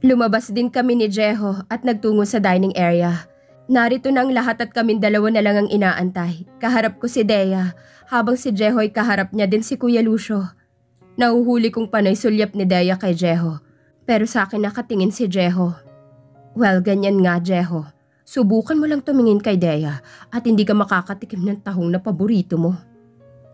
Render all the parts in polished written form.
Lumabas din kami ni Jeho at nagtungo sa dining area. Narito na ang lahat at kaming dalawa na lang ang inaantay. Kaharap ko si Dea, habang si Jeho ay kaharap niya din si Kuya Lucio. Nahuhuli kong panay sulyap ni Dea kay Jeho, pero sa akin nakatingin si Jeho. Well, ganyan nga Jeho. Subukan mo lang tumingin kay Dea at hindi ka makakatikim ng tahong na paborito mo.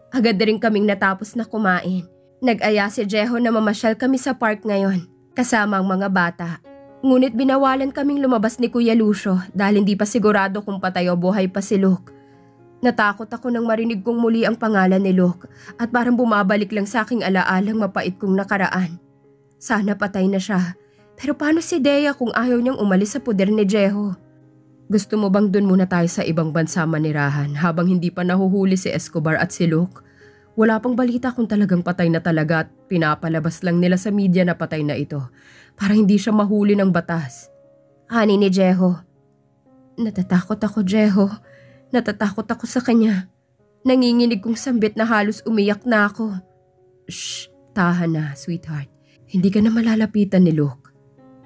Agad rin kaming natapos na kumain. Nag-aya si Jeho na mamasyal kami sa park ngayon, kasama ang mga bata. Ngunit binawalan kaming lumabas ni Kuya Lucio dahil hindi pa sigurado kung patay o buhay pa si Luke. Natakot ako nang marinig kong muli ang pangalan ni Luke at parang bumabalik lang sa aking alaalang mapait kong nakaraan. Sana patay na siya. Pero paano si Dea kung ayaw niyang umalis sa puder ni Jeho? Gusto mo bang dun muna tayo sa ibang bansa manirahan habang hindi pa nahuhuli si Escobar at si Luke? Wala pang balita kung talagang patay na talaga at pinapalabas lang nila sa media na patay na ito para hindi siya mahuli ng batas. Ani ni Jeho. Natatakot ako, Jeho. Natatakot ako sa kanya. Nanginginig kong sambit na halos umiyak na ako. Shh, tahan na, sweetheart. Hindi ka na malalapitan ni Luke.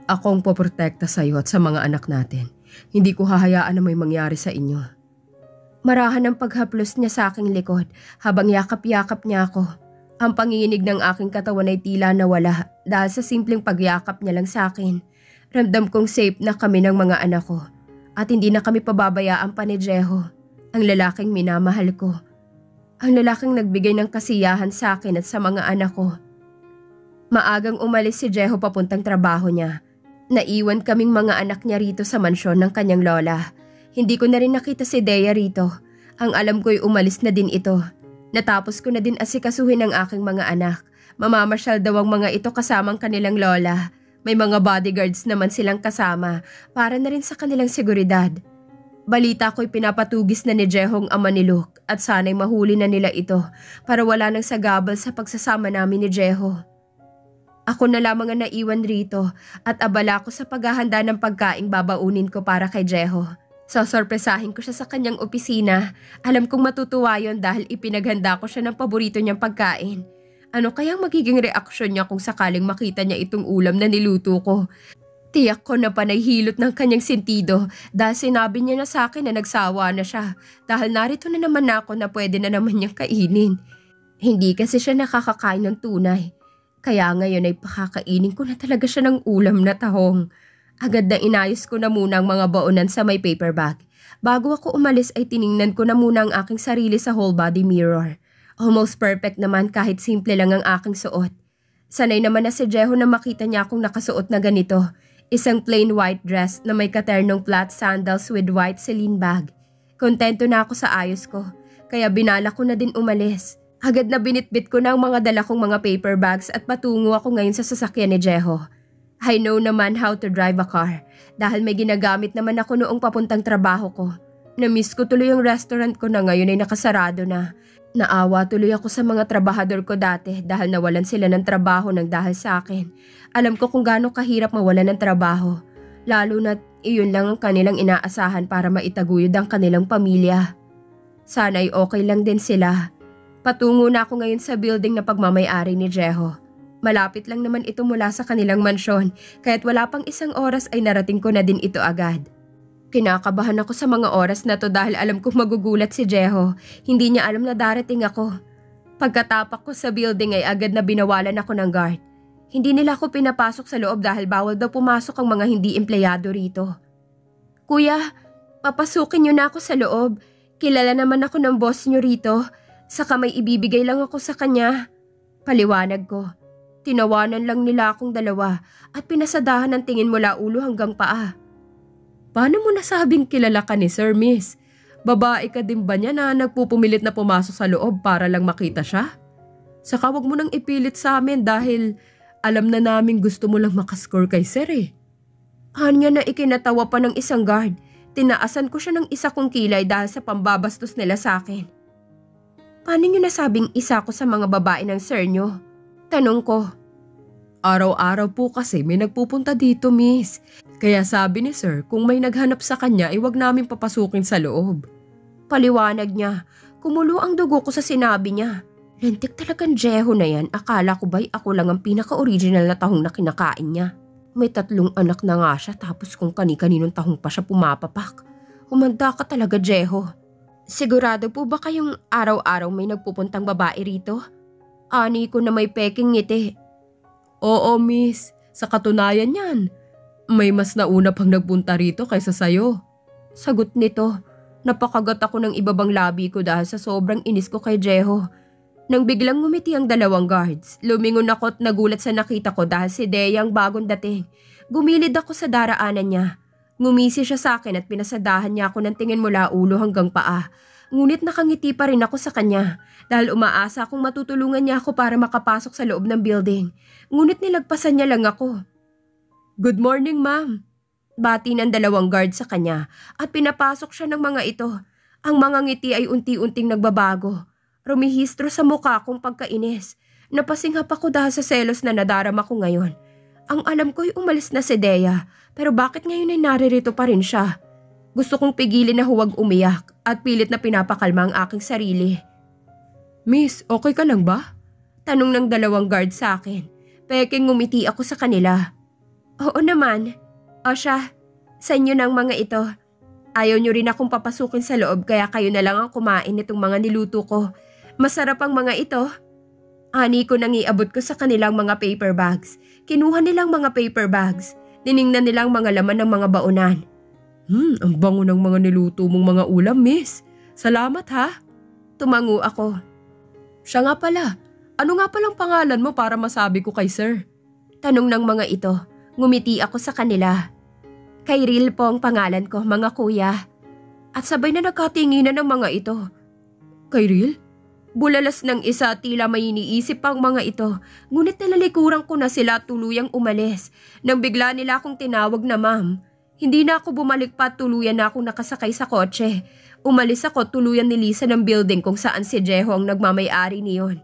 Ako ang poprotekta sa iyo at sa mga anak natin. Hindi ko hahayaan na may mangyari sa inyo. Marahan ang paghaplos niya sa aking likod habang yakap-yakap niya ako. Ang panginginig ng aking katawan ay tila nawala dahil sa simpleng pagyakap niya lang sa akin. Ramdam kong safe na kami ng mga anak ko at hindi na kami pababayaan pa ni Jeho, ang lalaking minamahal ko. Ang lalaking nagbigay ng kasiyahan sa akin at sa mga anak ko. Maagang umalis si Jeho papuntang trabaho niya. Naiwan kaming mga anak niya rito sa mansyon ng kanyang lola. Hindi ko na rin nakita si Dea rito. Ang alam ko'y umalis na din ito. Natapos ko na din asikasuhin ang aking mga anak. Mamamasyal daw ang mga ito kasamang kanilang lola. May mga bodyguards naman silang kasama para na rin sa kanilang seguridad. Balita ko'y pinapatugis na ni Jehong ama ni Luke at sana'y mahuli na nila ito para wala nang sagabal sa pagsasama namin ni Jeho. Ako na lamang ang naiwan rito at abala ko sa paghahanda ng pagkaing babaunin ko para kay Jeho. Sorpresahin ko siya sa kanyang opisina. Alam kong matutuwa yon dahil ipinaghanda ko siya ng paborito niyang pagkain. Ano kayang magiging reaksyon niya kung sakaling makita niya itong ulam na niluto ko? Tiyak ko na panay hilot ng kanyang sentido dahil sinabi niya na sa akin na nagsawa na siya dahil narito na naman ako na pwede na naman niyang kainin. Hindi kasi siya nakakakain ng tunay. Kaya ngayon ay pakakainin ko na talaga siya ng ulam na tahong. Agad na inayos ko na muna ang mga baonan sa may paper bag. Bago ako umalis ay tiningnan ko na muna ang aking sarili sa whole body mirror. Almost perfect naman kahit simple lang ang aking suot. Sanay naman na si Jeho na makita niya akong nakasuot na ganito. Isang plain white dress na may katernong flat sandals with white Celine bag. Kontento na ako sa ayos ko, kaya binala ko na din umalis. Agad na binitbit ko na ang mga dala kong mga paper bags at patungo ako ngayon sa sasakyan ni Jeho. I know naman how to drive a car dahil may ginagamit naman ako noong papuntang trabaho ko. Na-miss ko tuloy yung restaurant ko na ngayon ay nakasarado na. Naawa tuloy ako sa mga trabahador ko dati dahil nawalan sila ng trabaho ng dahil sa akin. Alam ko kung gaano kahirap mawalan ng trabaho. Lalo na't iyon lang ang kanilang inaasahan para maitaguyod ang kanilang pamilya. Sana'y okay lang din sila. Patungo na ako ngayon sa building na pagmamay-ari ni Jeho. Malapit lang naman ito mula sa kanilang mansyon, kaya't wala pang isang oras ay narating ko na din ito agad. Kinakabahan ako sa mga oras na to dahil alam kong magugulat si Jeho. Hindi niya alam na darating ako. Pagkatapak ko sa building ay agad na binawalan ako ng guard. Hindi nila ako pinapasok sa loob dahil bawal daw pumasok ang mga hindi empleyado rito. Kuya, papasukin niyo na ako sa loob. Kilala naman ako ng boss niyo rito. Saka may ibibigay lang ako sa kanya. Paliwanag ko. Tinawanan lang nila akong dalawa at pinasadahan ng tingin mula ulo hanggang paa. Paano mo nasabing kilala ka ni Sir Miss? Babae ka din ba niya na nagpupumilit na pumasok sa loob para lang makita siya? Saka wag mo nang ipilit sa amin dahil alam na namin gusto mo lang makascore kay Sir eh. Anya na ikinatawa pa ng isang guard. Tinaasan ko siya ng isa kong kilay dahil sa pambabastos nila sa akin. Paano niyo nasabing isa ko sa mga babae ng Sir niyo? Tanong ko. Araw-araw po kasi may nagpupunta dito, miss. Kaya sabi ni sir, kung may naghanap sa kanya ay wag namin papasukin sa loob. Paliwanag niya. Kumulo ang dugo ko sa sinabi niya. Lentik talagang Jeho na yan. Akala ko ba'y ako lang ang pinaka-original na tahong na kinakain niya. May 3 anak na nga siya tapos kung kani-kaninong tahong pa siya pumapapak. Humanda ka talaga, Jeho. Sigurado po ba kayong araw-araw may nagpupuntang babae rito? Ani ko na may peking ngiti. Oo, miss. Sa katunayan yan. May mas nauna pang nagpunta rito kaysa sayo. Sagot nito. Napakagat ako ng ibabang labi ko dahil sa sobrang inis ko kay Jeho. Nang biglang ngumiti ang 2 guards, lumingon ako at nagulat sa nakita ko dahil si Dea ang bagong dating. Gumilid ako sa daraanan niya. Ngumisi siya sa akin at pinasadahan niya ako ng tingin mula ulo hanggang paa. Ngunit nakangiti pa rin ako sa kanya dahil umaasa akong matutulungan niya ako para makapasok sa loob ng building. Ngunit nilagpasan niya lang ako. Good morning, ma'am. Bati ng 2 guard sa kanya at pinapasok siya ng mga ito. Ang mga ngiti ay unti-unting nagbabago. Rumihistro sa mukha kong pagkainis. Napasinghap ako dahil sa selos na nadarama ko ngayon. Ang alam ko'y umalis na si Dea, pero bakit ngayon ay naririto pa rin siya? Gusto kong pigilin na huwag umiyak at pilit na pinapakalma ang aking sarili. Miss, okay ka lang ba? Tanong ng 2 guard sa akin. Peking ngumiti ako sa kanila. Oo naman. O siya, sa inyo ng mga ito. Ayaw nyo rin akong papasukin sa loob kaya kayo na lang ang kumain nitong mga niluto ko. Masarap ang mga ito. Ani ko nang iabot ko sa kanilang mga paper bags. Kinuha nilang mga paper bags. Tiningnan nilang mga laman ng mga baunan. Ang bango ng mga niluto mong mga ulam, miss. Salamat ha. Tumango ako. Siya nga pala. Ano nga palang pangalan mo para masabi ko kay sir? Tanong ng mga ito. Ngumiti ako sa kanila. Kyril po ang pangalan ko, mga kuya. At sabay na nagkatinginan ng mga ito. Kyril? Bulalas ng isa tila may iniisip pang mga ito. Ngunit nilalikuran ko na sila tuluyang umalis. Nang bigla nila akong tinawag na ma'am. Hindi na ako bumalik pa at tuluyan na akong nakasakay sa kotse. Umalis ako tuluyan ni Lisa ng building kung saan si Jeho ang nagmamay-ari niyon.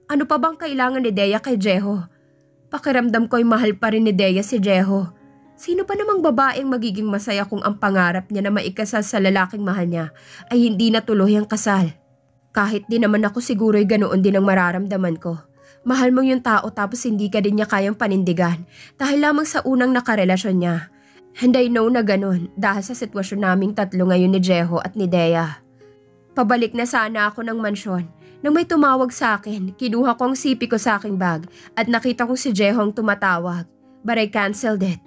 Ano pa bang kailangan ni Dea kay Jeho? Pakiramdam ko'y mahal pa rin ni Dea si Jeho. Sino pa namang babaeng magiging masaya kung ang pangarap niya na maikasal sa lalaking mahal niya ay hindi natuloy ang kasal? Kahit di naman ako siguro'y ganoon din ang mararamdaman ko. Mahal mo yung tao tapos hindi ka din niya kayang panindigan dahil lamang sa unang nakarelasyon niya. And I know na ganon dahil sa sitwasyon naming 3 ngayon ni Jeho at ni Dea. Pabalik na sana ako ng mansyon. Nang may tumawag sa akin, kinuha ko ang sipi ko sa aking bag at nakita kong si Jeho ang tumatawag. But I canceled it.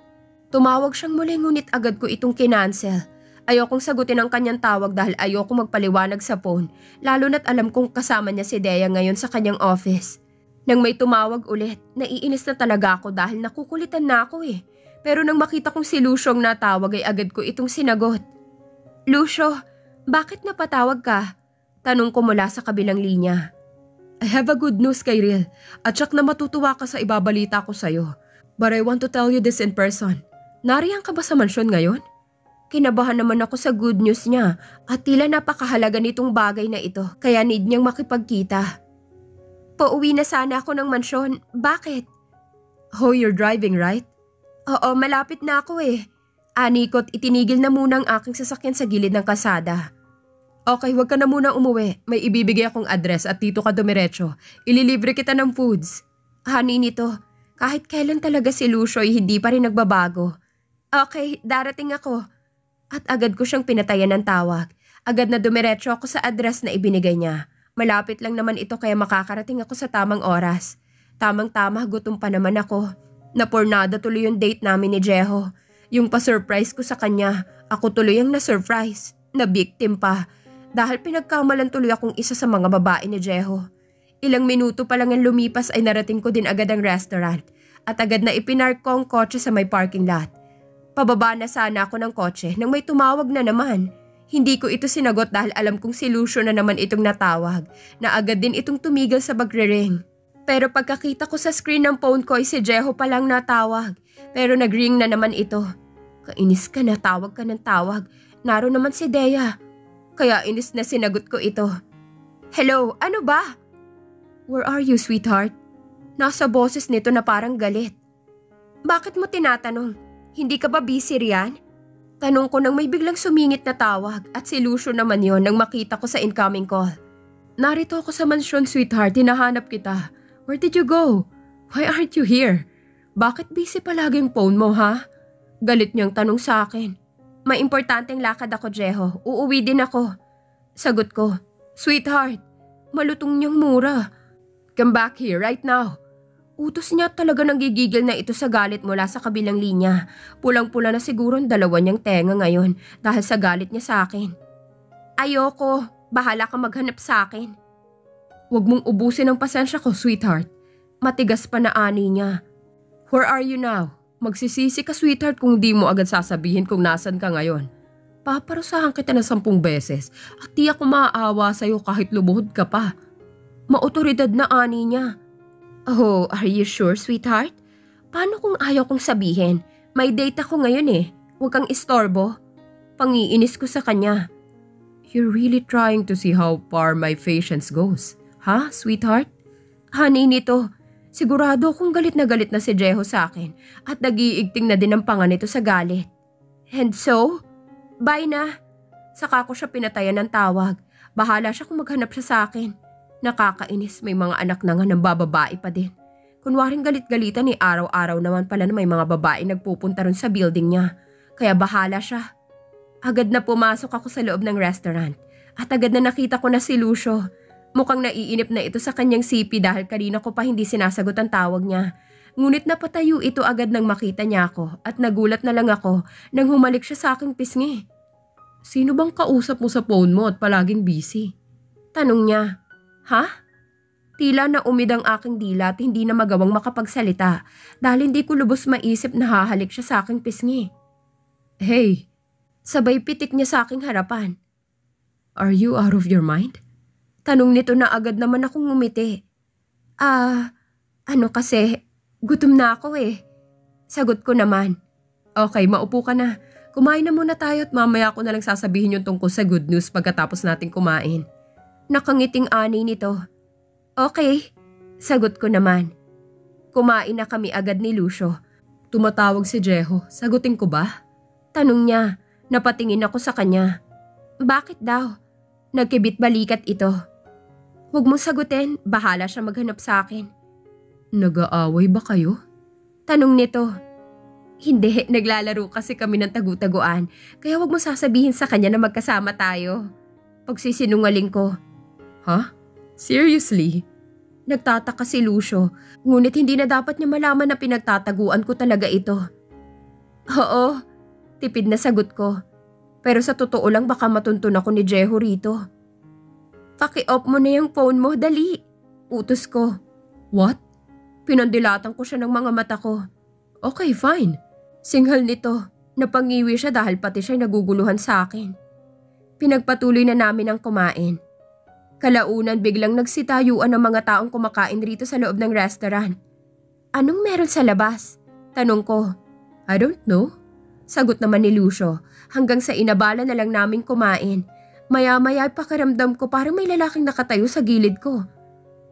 Tumawag siyang muli ngunit agad ko itong kinancel. Ayokong sagutin ang kanyang tawag dahil ayokong magpaliwanag sa phone, lalo na't alam kong kasama niya si Dea ngayon sa kanyang office. Nang may tumawag ulit, naiinis na talaga ako dahil nakukulitan na ako eh. Pero nang makita kong si Lucio ang natawag ay agad ko itong sinagot. Lucio, bakit napatawag ka? Tanong ko mula sa kabilang linya. I have a good news, Kyril. At siyak na matutuwa ka sa ibabalita ko sa'yo. But I want to tell you this in person. Nariyan ka ba sa mansyon ngayon? Kinabahan naman ako sa good news niya at tila napakahalaga nitong bagay na ito kaya need niyang makipagkita. Pauwi na sana ako ng mansyon. Bakit? Oh, you're driving, right? Oo, malapit na ako eh. Anikot, itinigil na muna ang aking sasakyan sa gilid ng kasada. Okay, huwag ka na muna umuwi. May ibibigay akong address at dito ka dumiretso. Ililibre kita ng foods. Hani nito, kahit kailan talaga si Lucio ay hindi pa rin nagbabago. Okay, darating ako. At agad ko siyang pinatayan ng tawag. Agad na dumiretso ako sa address na ibinigay niya. Malapit lang naman ito kaya makakarating ako sa tamang oras. Tamang-tama, gutom pa naman ako. Napornada tuloy yung date namin ni Jeho. Yung pa-surprise ko sa kanya, ako tuloy ang na-surprise. Na-victim pa. Dahil pinagkamalan tuloy akong isa sa mga babae ni Jeho. Ilang minuto pa lang ang lumipas ay narating ko din agad ang restaurant. At agad na ipinark ko ang kotse sa may parking lot. Pababa na sana ako ng kotse nang may tumawag na naman. Hindi ko ito sinagot dahil alam kong si Lucio na naman itong natawag. Na agad din itong tumigil sa pagre-ring. Pero pagkakita ko sa screen ng phone ko ay si Jeho palang natawag. Pero nag-ring na naman ito. Kainis ka na, tawag ka ng tawag. Naroon naman si Dea. Kaya inis na sinagot ko ito. Hello, ano ba? Where are you, sweetheart? Nasa boses nito na parang galit. Bakit mo tinatanong? Hindi ka ba busy riyan? Tanong ko nang may biglang sumingit na tawag at si Lucio naman yon nang makita ko sa incoming call. Narito ako sa mansyon, sweetheart. Hinahanap kita. Where did you go? Why aren't you here? Bakit busy palagi yung phone mo, ha? Galit niyang tanong sa akin. May importanteng lakad ako, Jeho. Uuwi din ako. Sagot ko, Sweetheart, malutong niyang mura. Come back here right now. Utos niya talaga nanggigigil na ito sa galit mula sa kabilang linya. Pulang-pula na siguro ang dalawa niyang tenga ngayon dahil sa galit niya sa akin. Ayoko, bahala ka maghanap sa akin. Huwag mong ubusin ang pasensya ko, sweetheart. Matigas pa na ani niya. Where are you now? Magsisisi ka, sweetheart, kung di mo agad sasabihin kung nasan ka ngayon. Paparusahan kita na 10 beses at di ako maaawa sa'yo kahit lumuhod ka pa. Maotoridad na ani niya. Oh, are you sure, sweetheart? Paano kung ayaw kong sabihin? May date ako ngayon eh. Huwag kang istorbo. Pangiinis ko sa kanya. You're really trying to see how far my patience goes. Ha, sweetheart? Honey nito, sigurado akong galit na si Jeho sa akin at nag-iigting na din ang panga nito sa galit. And so, bye na. Saka ko siya pinatayan ng tawag. Bahala siya kung maghanap siya sa akin. Nakakainis, may mga anak na nga ng bababae pa din. Kunwaring galit-galitan ni araw-araw naman pala na may mga babae nagpupunta ron sa building niya. Kaya bahala siya. Agad na pumasok ako sa loob ng restaurant at agad na nakita ko na si Lucio. Mukhang naiinip na ito sa kanyang sipi dahil kanina ko pa hindi sinasagot ang tawag niya. Ngunit napatayo ito agad nang makita niya ako at nagulat na lang ako nang humalik siya sa aking pisngi. Sino bang kausap mo sa phone mo at palaging busy? Tanong niya. Ha? Tila na umid ang aking dila at hindi na magawang makapagsalita dahil hindi ko lubos maisip na hahalik siya sa aking pisngi. Hey, sabay pitik niya sa aking harapan. Are you out of your mind? Tanong nito na agad naman akong ngumiti. Kasi, gutom na ako eh. Sagot ko naman. Okay, maupo ka na. Kumain na muna tayo at mamaya ko na lang sasabihin yung tungkol sa good news pagkatapos nating kumain. Nakangiting ani nito. Okay, sagot ko naman. Kumain na kami agad ni Lucio. Tumatawag si Jeho. Sagutin ko ba? Tanong niya. Napatingin ako sa kanya. Bakit daw? Nagkibit balikat ito. Huwag mo sagutin. Bahala siya maghanap sa akin. Nag-aaway ba kayo? Tanong nito. Hindi, naglalaro kasi kami ng tagu-taguan. Kaya huwag mo sasabihin sa kanya na magkasama tayo. Pagsisinungaling ko. Ha? Seriously? Nagtataka si Lucio, ngunit hindi na dapat niya malaman na pinagtataguan ko talaga ito. Oo, tipid na sagot ko. Pero sa totoo lang baka matuntun ako ni Jeho rito. Paki-off mo na yung phone mo, dali. Utos ko. What? Pinandilatan ko siya ng mga mata ko. Okay, fine. Singhal nito, napangiwi siya dahil pati siya naguguluhan sa akin. Pinagpatuloy na namin ang kumain. Kalaunan biglang nagsitayuan ang mga taong kumakain rito sa loob ng restaurant. Anong meron sa labas? Tanong ko. I don't know. Sagot naman ni Lucio hanggang sa inabala na lang namin kumain. Maya-maya pakiramdam ko parang may lalaking nakatayo sa gilid ko.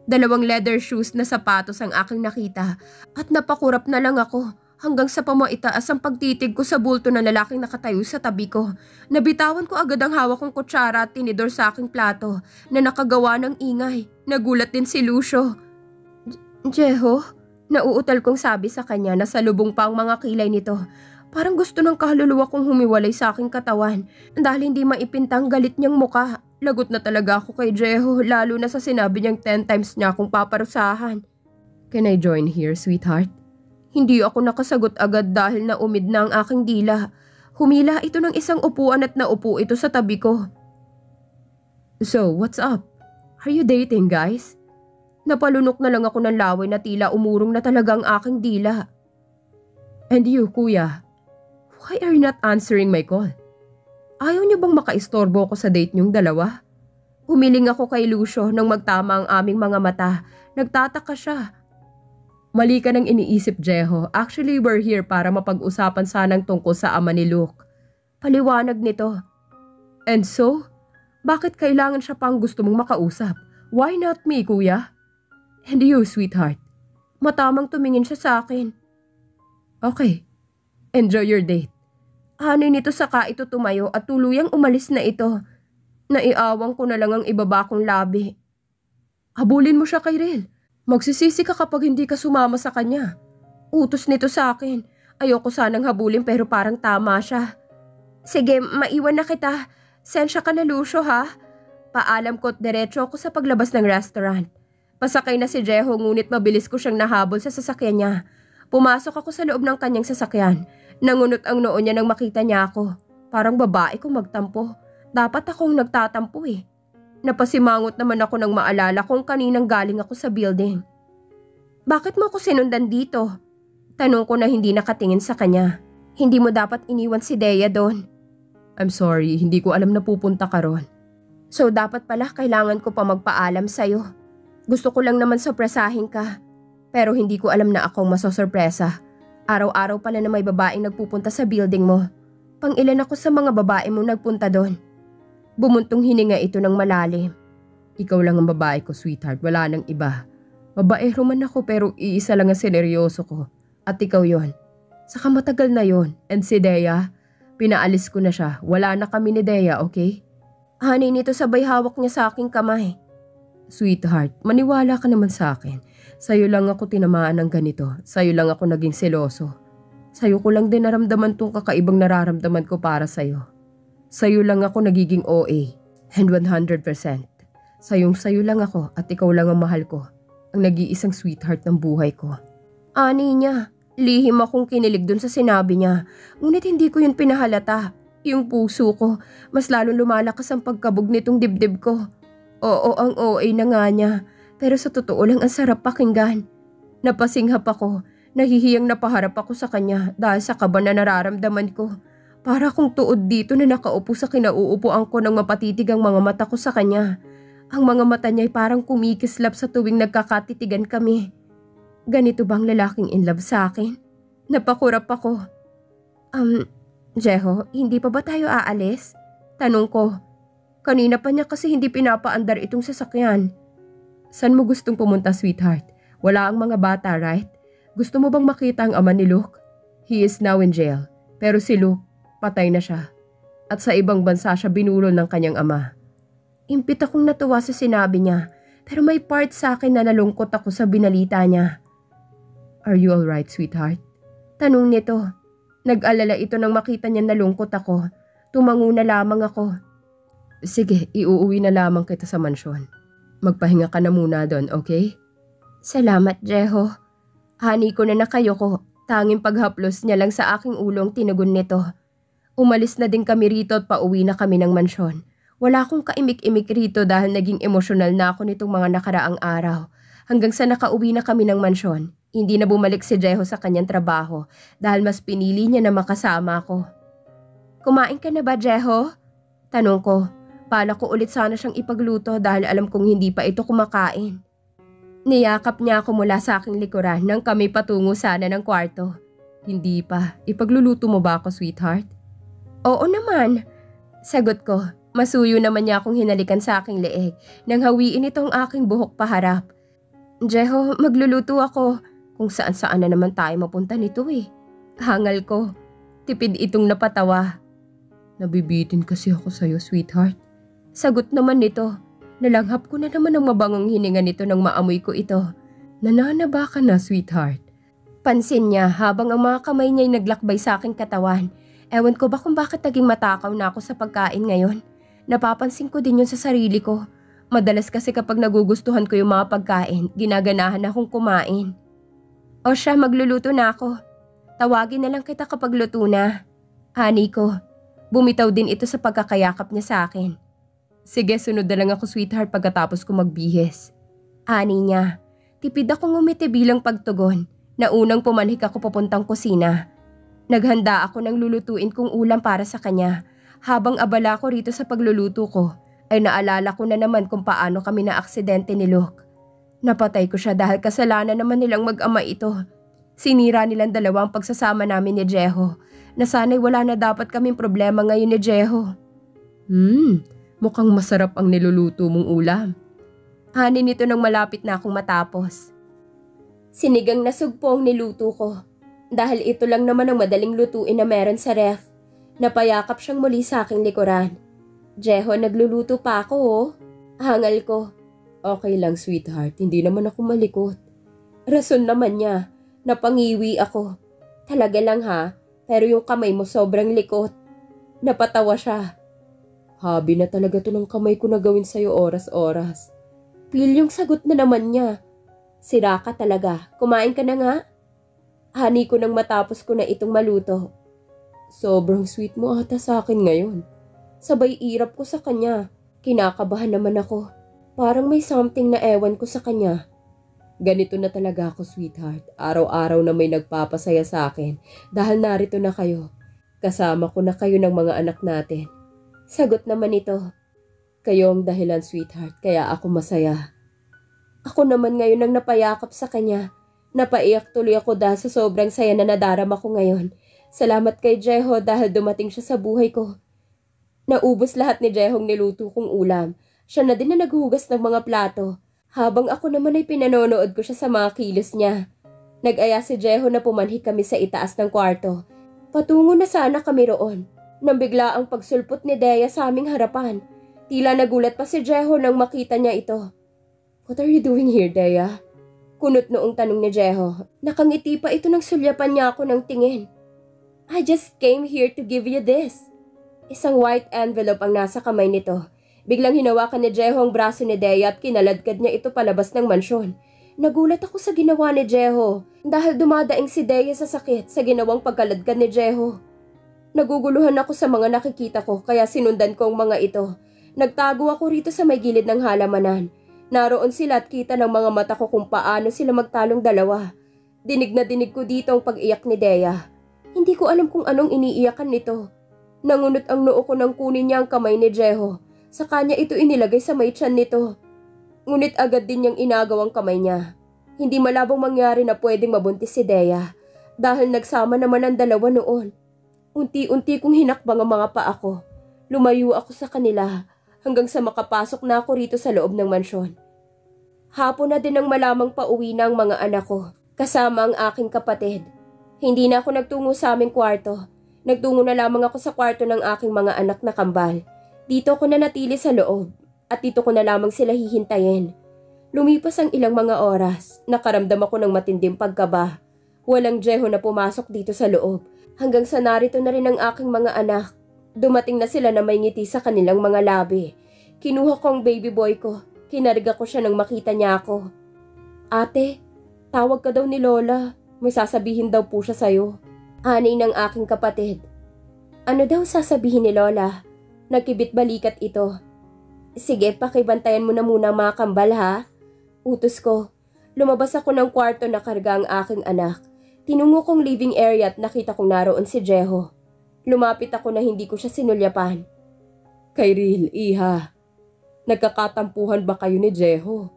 2 leather shoes na sapatos ang aking nakita at napakurap na lang ako. Hanggang sa pamaitaas ang pagtitig ko sa bulto ng lalaking nakatayo sa tabi ko. Nabitawan ko agad ang hawak kong kutsara at tinidor sa aking plato na nakagawa ng ingay. Nagulat din si Lucio. Jeho, nauutal kong sabi sa kanya na salubong pa ang mga kilay nito. Parang gusto ng kaluluwa kong humiwalay sa aking katawan dahil hindi maipintang galit niyang muka. Lagot na talaga ako kay Jeho lalo na sa sinabi niyang 10 times niya akong paparusahan. Can I join here, sweetheart? Hindi ako nakasagot agad dahil naumid na ang aking dila. Humila ito ng isang upuan at naupo ito sa tabi ko. So, what's up? Are you dating, guys? Napalunok na lang ako ng laway na tila umurong na talaga ang aking dila. And you, kuya? Why are you not answering my call? Ayaw niyo bang makaistorbo ko sa date niyong dalawa? Humiling ako kay Lucio nang magtama ang aming mga mata. Nagtataka siya. Mali ka nang iniisip, Jeho. Actually, we're here para mapag-usapan sanang tungkol sa ama ni Luke. Paliwanag nito. And so, bakit kailangan siya pang gusto mong makausap? Why not me, kuya? And you, sweetheart? Matamang tumingin siya sa akin. Okay. Enjoy your date. Hanay nito saka ito tumayo at tuluyang umalis na ito. Naiawang ko na lang ang ibaba kong labi. Habulin mo siya kay Rel. Magsisisi ka kapag hindi ka sumama sa kanya. Utos nito sa akin. Ayoko sanang habulin pero parang tama siya. Sige, maiwan na kita. Sensya ka na, Lucio, ha? Paalam ko at diretso ako sa paglabas ng restaurant. Pasakay na si Jeho ngunit mabilis ko siyang nahabol sa sasakyan niya. Pumasok ako sa loob ng kanyang sasakyan. Nangunot ang noo niya nang makita niya ako. Parang babae kung magtampo. Dapat akong nagtatampo eh. Napasimangot naman ako nang maalala kung kaninang galing ako sa building. Bakit mo ako sinundan dito? Tanong ko na hindi nakatingin sa kanya. Hindi mo dapat iniwan si Dea doon. I'm sorry, hindi ko alam na pupunta ka ron. So dapat pala kailangan ko pa magpaalam sa'yo. Gusto ko lang naman sorpresahin ka. Pero hindi ko alam na akong masosorpresa. Araw-araw pala na may babaeng nagpupunta sa building mo. Pang-ilan ako sa mga babae mo nagpunta doon. Bumuntong hininga ito ng malalim. Ikaw lang ang babae ko, sweetheart. Wala nang iba. Babaero man ako pero iisa lang ang sineryoso ko. At ikaw yon. Saka matagal na yon. And si Dea, pinaalis ko na siya. Wala na kami ni Dea, okay? Honey, nito sabay hawak niya sa aking kamay. Sweetheart, maniwala ka naman sa akin. Sa'yo lang ako tinamaan ng ganito. Sa'yo lang ako naging seloso. Sa'yo ko lang din naramdaman tong kakaibang nararamdaman ko para sa'yo. Sa'yo lang ako nagiging OA. And 100%. Sa'yo lang ako at ikaw lang ang mahal ko. Ang nag-iisang sweetheart ng buhay ko. Ani niya, lihim akong kinilig dun sa sinabi niya. Ngunit hindi ko yun pinahalata. Yung puso ko, mas lalong lumalakas ang pagkabog nitong dibdib ko. Oo, ang OA na nga niya. Pero sa totoo lang ang sarap pakinggan. Napasinghap ako. Nahihiyang napaharap ako sa kanya dahil sa kaba na nararamdaman ko. Para akong tuod dito na nakaupo sa kinauupuan ko nang mapatitig ang mga mata ko sa kanya. Ang mga mata niya ay parang kumikislap sa tuwing nagkakatitigan kami. Ganito bang lalaking in love sa akin? Napakurap ako. Jeho, hindi pa ba tayo aalis? Tanong ko. Kanina pa niya kasi hindi pinapaandar itong sasakyan. Saan mo gustong pumunta, sweetheart? Wala ang mga bata, right? Gusto mo bang makita ang ama ni Luke? He is now in jail. Pero si Luke, patay na siya. At sa ibang bansa siya binulol ng kanyang ama. Impit akong natuwa sa sinabi niya. Pero may part sa akin na nalungkot ako sa binalita niya. Are you alright, sweetheart? Tanong nito. Nag-alala ito nang makita niya nalungkot ako. Tumango na lamang ako. Sige, iuuwi na lamang kita sa mansyon. Magpahinga ka na muna doon, okay? Salamat, Jeho. Hani ko na kayo ko. Tanging paghaplos niya lang sa aking ulong tinugon nito. Umalis na din kami rito at pauwi na kami ng mansyon. Wala akong kaimik-imik rito dahil naging emosyonal na ako nitong mga nakaraang araw. Hanggang sa nakauwi na kami ng mansyon. Hindi na bumalik si Jeho sa kanyang trabaho dahil mas pinili niya na makasama ako. Kumain ka na ba, Jeho? Tanong ko. Pala ko ulit sana siyang ipagluto dahil alam kong hindi pa ito kumakain. Niyakap niya ako mula sa aking likuran nang kami patungo sana ng kwarto. Hindi pa. Ipagluluto mo ba ako, sweetheart? Oo naman. Sagot ko. Masuyo naman niya akong hinalikan sa aking leeg nang hawiin itong aking buhok paharap. Jeho, magluluto ako. Kung saan-saan na naman tayo mapunta nito eh. Hangal ko. Tipid itong napatawa. Nabibitin kasi ako sa'yo, sweetheart. Sagot naman nito. Nalanghap ko na naman ang mabangong hininga nito nang maamoy ko ito. Nananaba ka na, sweetheart. Pansin niya habang ang mga kamay niya'y naglakbay sa aking katawan. Ewan ko ba kung bakit naging matakaw na ako sa pagkain ngayon. Napapansin ko din yun sa sarili ko. Madalas kasi kapag nagugustuhan ko yung mga pagkain, ginaganahan akong kumain. O siya, magluluto na ako. Tawagin na lang kita kapag luto na. Honey ko. Bumitaw din ito sa pagkakayakap niya sa akin. Sige, sunod na lang ako, sweetheart, pagkatapos ko magbihis. Ani niya. Tipid akong ngumiti bilang pagtugon. Naunang pumanhik ako papuntang kusina. Naghanda ako ng lulutuin kong ulam para sa kanya. Habang abala ko rito sa pagluluto ko, ay naalala ko na naman kung paano kami na aksidente ni Luke. Napatay ko siya dahil kasalanan naman nilang mag-ama ito. Sinira nilang dalawa ang pagsasama namin ni Jeho. Na sana'y wala na dapat kaming problema ngayon ni Jeho. Mukhang masarap ang niluluto mong ulam. Hanin nito nang malapit na akong matapos. Sinigang na sugpo ang niluto ko. Dahil ito lang naman ang madaling lutuin na meron sa ref. Napayakap siyang muli sa aking likuran. Jeho, nagluluto pa ako oh. Hangal ko. Okay lang, sweetheart. Hindi naman ako malikot. Rason naman niya. Napangiwi ako. Talaga lang ha, pero yung kamay mo sobrang likot. Napatawa siya. Habi na talaga to ng kamay ko na gawin sa'yo oras-oras. Pil yung sagot na naman niya. Sira ka talaga, kumain ka na nga? Hani ko nang matapos ko na itong maluto. Sobrang sweet mo ata sa akin ngayon. Sabay irap ko sa kanya. Kinakabahan naman ako. Parang may something na ewan ko sa kanya. Ganito na talaga ako, sweetheart. Araw-araw na may nagpapasaya sa akin dahil narito na kayo. Kasama ko na kayo ng mga anak natin. Sagot naman ito. Kayo ang dahilan, sweetheart, kaya ako masaya. Ako naman ngayon ang napayakap sa kanya. Napaiyak tuloy ako dahil sa sobrang saya na nadarama ko ngayon. Salamat kay Jeho dahil dumating siya sa buhay ko. Naubos lahat ni Jehong niluto kong ulam. Siya na din na naghugas ng mga plato. Habang ako naman ay pinanonood ko siya sa mga kilos niya. Nag-aya si Jeho na pumanhi kami sa itaas ng kwarto. Patungo na sana kami roon. Nang bigla ang pagsulpot ni Dea sa aming harapan. Tila nagulat pa si Jeho nang makita niya ito. What are you doing here, Dea? Kunot noong tanong ni Jeho. Nakangiti pa ito nang sulyapan niya ako ng tingin. I just came here to give you this. Isang white envelope ang nasa kamay nito. Biglang hinawakan ni Jeho ang braso ni Dea at kinaladkad niya ito palabas ng mansyon. Nagulat ako sa ginawa ni Jeho dahil dumadaing si Dea sa sakit sa ginawang pagkaladkad ni Jeho. Naguguluhan ako sa mga nakikita ko kaya sinundan ko ang mga ito. Nagtago ako rito sa may gilid ng halamanan. Naroon sila at kita ng mga mata ko kung paano sila magtalong dalawa. Dinig na dinig ko dito ang pag-iyak ni Dea. Hindi ko alam kung anong iniiyakan nito. Nangunot ang noo ko nang kunin niya ang kamay ni Jeho. Sa kanya ito inilagay sa may tiyan nito. Ngunit agad din niyang inagaw ang kamay niya. Hindi malabong mangyari na pwedeng mabuntis si Dea dahil nagsama naman ang dalawa noon. Unti-unti kong hinakbang ang mga paa ko. Lumayo ako sa kanila hanggang sa makapasok na ako rito sa loob ng mansyon. Hapon na din nang malamang pauwi na ang mga anak ko, kasama ang aking kapatid. Hindi na ako nagtungo sa aming kwarto. Nagtungo na lamang ako sa kwarto ng aking mga anak na kambal. Dito ko na natili sa loob at dito ko na lamang sila hihintayin. Lumipas ang ilang mga oras, nakaramdam ako ng matinding pagkaba. Walang Jeho na pumasok dito sa loob hanggang sa narito na rin ang aking mga anak. Dumating na sila na may ngiti sa kanilang mga labi. Kinuha ko ang baby boy ko. Kinariga ko siya nang makita niya ako. Ate, tawag ka daw ni Lola. May sasabihin daw po siya sa'yo. Ani ng aking kapatid. Ano daw sasabihin ni Lola? Nagkibit balikat ito. Sige, pakibantayan mo na muna mga kambal ha. Utos ko. Lumabas ako ng kwarto na karga ang aking anak. Tinungo kong living area at nakita kong naroon si Jeho. Lumapit ako na hindi ko siya sinulyapan. Kyril, iha. Nagkakatampuhan ba kayo ni Jeho?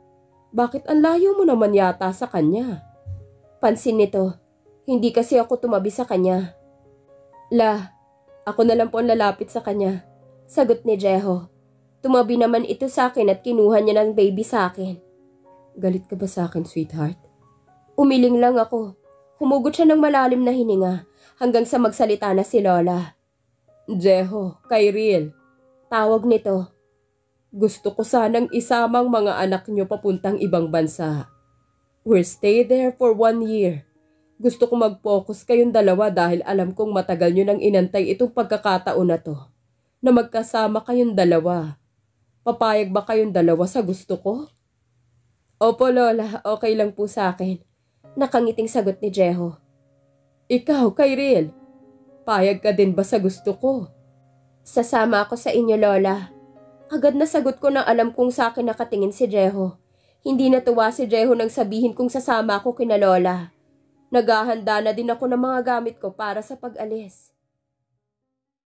Bakit ang layo mo naman yata sa kanya? Pansin nito, hindi kasi ako tumabi sa kanya. La, ako na lang po ang lalapit sa kanya. Sagot ni Jeho. Tumabi naman ito sa akin at kinuha niya ng baby sa akin. Galit ka ba sa akin, sweetheart? Umiling lang ako. Humugot siya ng malalim na hininga hanggang sa magsalita na si Lola. Jeho, Kyril. Tawag nito. Gusto ko sanang isamang mga anak niyo papuntang ibang bansa. We'll stay there for 1 year. Gusto ko mag-focus kayong dalawa dahil alam kong matagal nyo nang inantay itong pagkakataon na to. Na magkasama kayong dalawa. Papayag ba kayong dalawa sa gusto ko? Opo, Lola. Okay lang po sa akin. Nakangiting sagot ni Jeho. Ikaw, Kyril. Payag ka din ba sa gusto ko? Sasama ako sa inyo, Lola. Agad na sagot ko na alam kong sa akin nakatingin si Jeho. Hindi natuwa si Jeho nang sabihin kong sasama ako kina Lola. Naghahanda na din ako ng mga gamit ko para sa pag-alis.